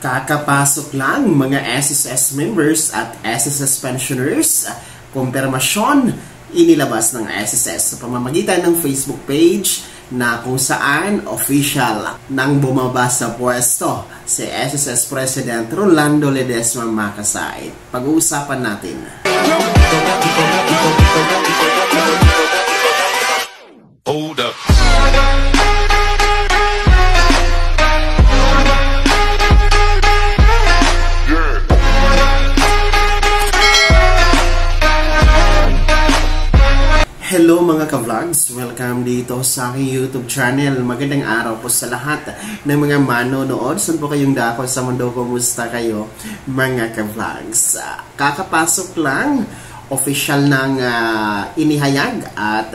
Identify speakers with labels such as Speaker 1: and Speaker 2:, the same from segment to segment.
Speaker 1: Kakapasok lang mga SSS members at SSS pensioners, kumpirmasyon inilabas ng SSS sa pamamagitan ng Facebook page na kung saan official nang bumaba sa pwesto si SSS President Rolando Ledesma Makasait. Pag-uusapan natin.
Speaker 2: Hold up.
Speaker 1: Hello mga ka-vlogs! Welcome dito sa aking YouTube channel. Magandang araw po sa lahat ng mga manonood. Saan po kayong dako sa mundo? Kumusta kayo mga ka-vlogs? Kakapasok lang, official nang inihayag at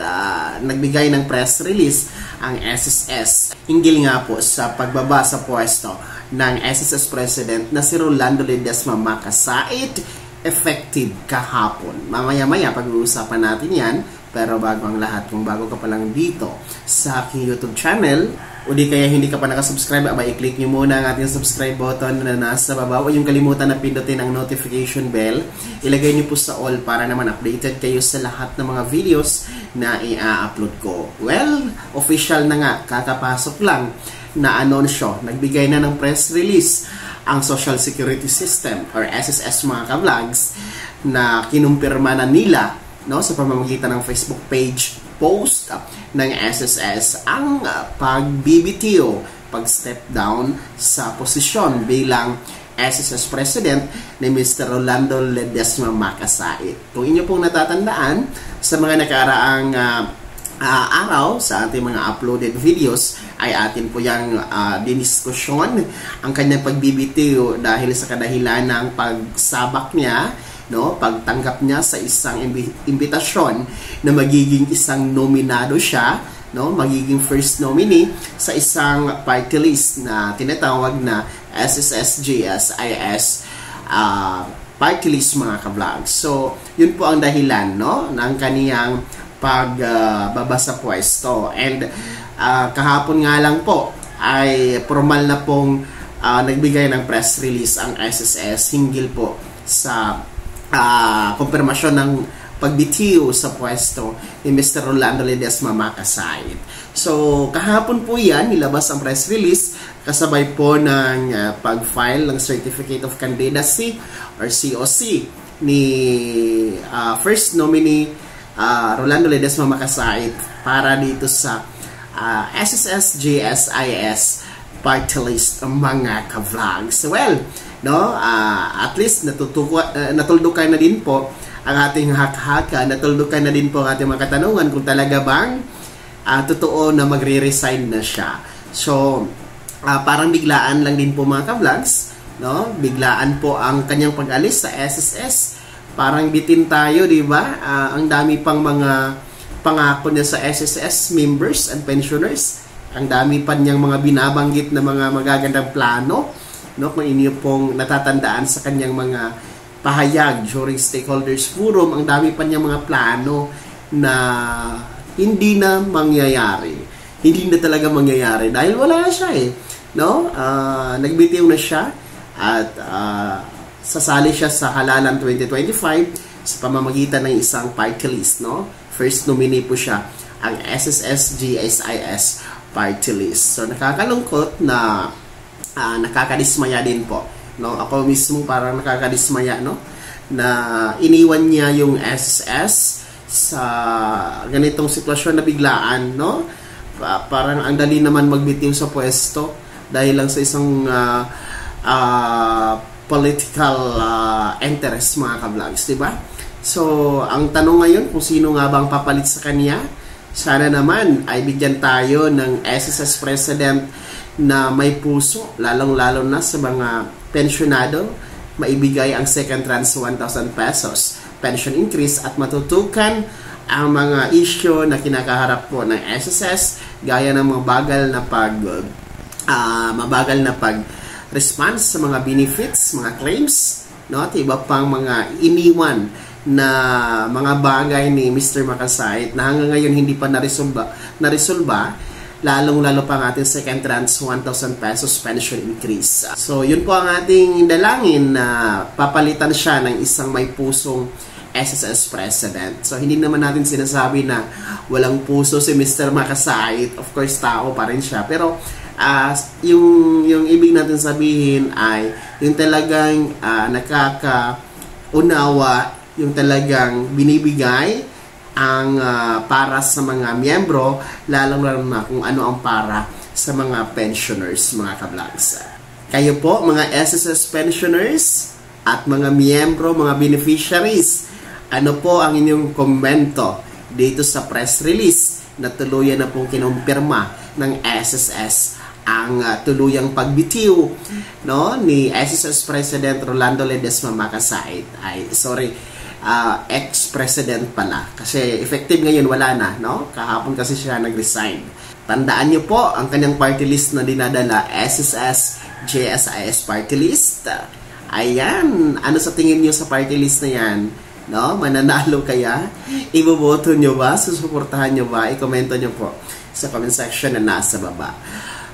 Speaker 1: nagbigay ng press release ang SSS. Hinggil nga po sa pagbaba sa pwesto ng SSS President na si Rolando Ledesma Makasait, effective kahapon. Mamaya-maya pag-uusapan natin yan. Pero bago ang lahat, kung bago ka pa lang dito sa aking YouTube channel, o di kaya hindi ka pa nakasubscribe, i-click nyo muna ang ating subscribe button na nasa baba. Huwag yung kalimutan na pindutin ang notification bell. Ilagay nyo po sa all para naman updated kayo sa lahat ng mga videos na i-upload ko. Well, official na nga, kakapasok lang na anunsyo. Nagbigay na ng press release ang Social Security System or SSS mga ka-vlogs na kinumpirma na nila sa pamamagitan ng Facebook page post ng SSS ang pag-BBTO, pag-step down sa posisyon bilang SSS President ni Mr. Rolando Ledesma Makasait. Kung inyo pong natatandaan sa mga nakaraang araw sa ating mga uploaded videos ay atin po yung diniskusyon ang kanyang pag-BBTO dahil sa kadahilan ng pagsabak niya, pagtanggap niya sa isang imbitasyon na magiging isang nominado siya, magiging first nominee sa isang party list na tinatawag na SSS-GSIS party list mga ka-vlog. So, yun po ang dahilan ng kaniyang pagbaba sa pwesto. And kahapon nga lang po ay formal na pong nagbigay ng press release ang SSS hinggil po sa kumpirmasyon ng pagbitiw sa pwesto ni Mr. Rolando Ledesma Makasait. So, kahapon po yan, nilabas ang press release kasabay po ng pag-file ng Certificate of Candidacy or COC ni first nominee Rolando Ledesma Makasait para dito sa SSS-GSIS party list mga ka-vlogs. Well, at least natuldukan na din po ang ating haka-haka, natuldukan na din po ang ating mga katanungan kung talaga bang totoo na magre-resign na siya. So, parang biglaan lang din po mga ka-vlogs, biglaan po ang kanyang pag-alis sa SSS. Parang bitin tayo, di ba? Ang dami pang mga pangako niya sa SSS members and pensioners. Ang dami pa niyang mga binabanggit na mga magagandang plano. Kung inyo pong natatandaan sa kanyang mga pahayag during stakeholders forum, ang dami pa niyang mga plano na hindi na mangyayari. Hindi na talaga mangyayari dahil wala na siya nagbitiw na siya at sasali siya sa halalan 2025 sa pamamagitan ng isang party list. First nominee po siya ang SSS-GSIS party list. So nakakalungkot na nakakadismaya din po. Ako mismo parang nakakadismaya na iniwan niya yung SSS sa ganitong sitwasyon na biglaan. Parang ang dali naman magbitiw sa pwesto dahil lang sa isang political interest mga ka-vlogs, diba? So, ang tanong ngayon kung sino nga bang papalit sa kanya, sana naman ay bigyan tayo ng SSS President na may puso, lalong-lalo na sa mga pensyonado, maibigay ang second tranche 1,000 pesos pension increase at matutukan ang mga issue na kinakaharap po ng SSS gaya ng mga mabagal na pag-response sa mga benefits, mga claims, at iba pang mga iniwan na mga bagay ni Mr. Makasait na hanggang ngayon hindi pa naresolba lalong-lalo pa ang ating second tranche 1,000 pesos pension increase. So, yun po ang ating dalangin na papalitan siya ng isang may pusong SSS President. So, hindi naman natin sinasabi na walang puso si Mr. Makasait. Of course, tao pa rin siya. Pero, yung ibig natin sabihin ay yung talagang nakakaunawa, yung talagang binibigay ang para sa mga miyembro, lalong-lalo na kung ano ang para sa mga pensioners, mga kablags. Kayo po, mga SSS pensioners at mga miyembro, mga beneficiaries, ano po ang inyong komento dito sa press release na tuluyan na pong kinumpirma ng SSS ang tuluyang pagbitiw, no, ni SSS President Rolando Ledesma Makasait. Ex-president pala. Kasi effective ngayon, wala na, no? Kahapon kasi siya nag-resign. Tandaan niyo po, ang kanyang party list na dinadala, SSS JSIS party list. Ayan, ano sa tingin niyo sa party list na yan? No? Mananalo kaya? Iboboto niyo ba? Susuportahan niyo ba? I-komento niyo po sa comment section na nasa baba.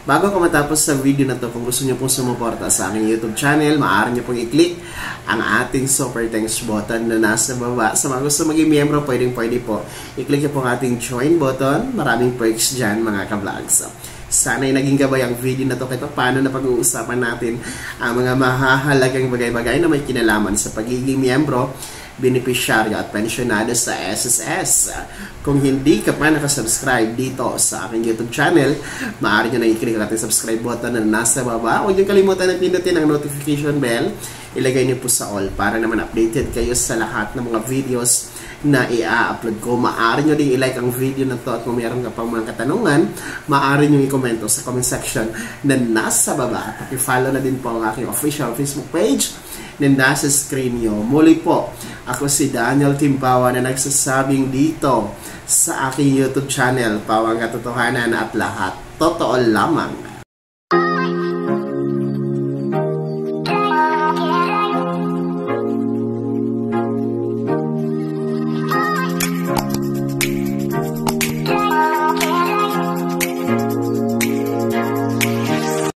Speaker 1: Bago ko matapos sa video na to, kung gusto niyo pong sumuporta sa aking YouTube channel, maaari niyo pong i-click ang ating super thanks button na nasa baba. Sa mga gusto maging miyembro, pwede po. I-click niyo po ang ating join button. Maraming perks dyan, mga ka-vlogs. Sana'y naging gabay ang video na to kahit paano na pag-uusapan natin ang mga mahahalagang bagay-bagay na may kinalaman sa pagiging miyembro, beneficiaryo at pensionado sa SSS. Kung hindi ka pa nakasubscribe dito sa aking YouTube channel, maaari nyo na i-click ang ating subscribe button na nasa baba. Huwag nyo kalimutan na pindutin ang notification bell. Ilagay nyo po sa all para naman updated kayo sa lahat ng mga videos na i-upload ko. Maaari nyo din i-like ang video na to at kung mayroon ka pang mga katanungan, maaari nyo i-komento sa comment section na nasa baba. At i-follow na din po ang aking official Facebook page na nasa screen nyo. Muli po, ako si Daniel Timpawa na nagsasabing dito sa aking YouTube channel, Pawang Katotohanan at lahat totoo lamang.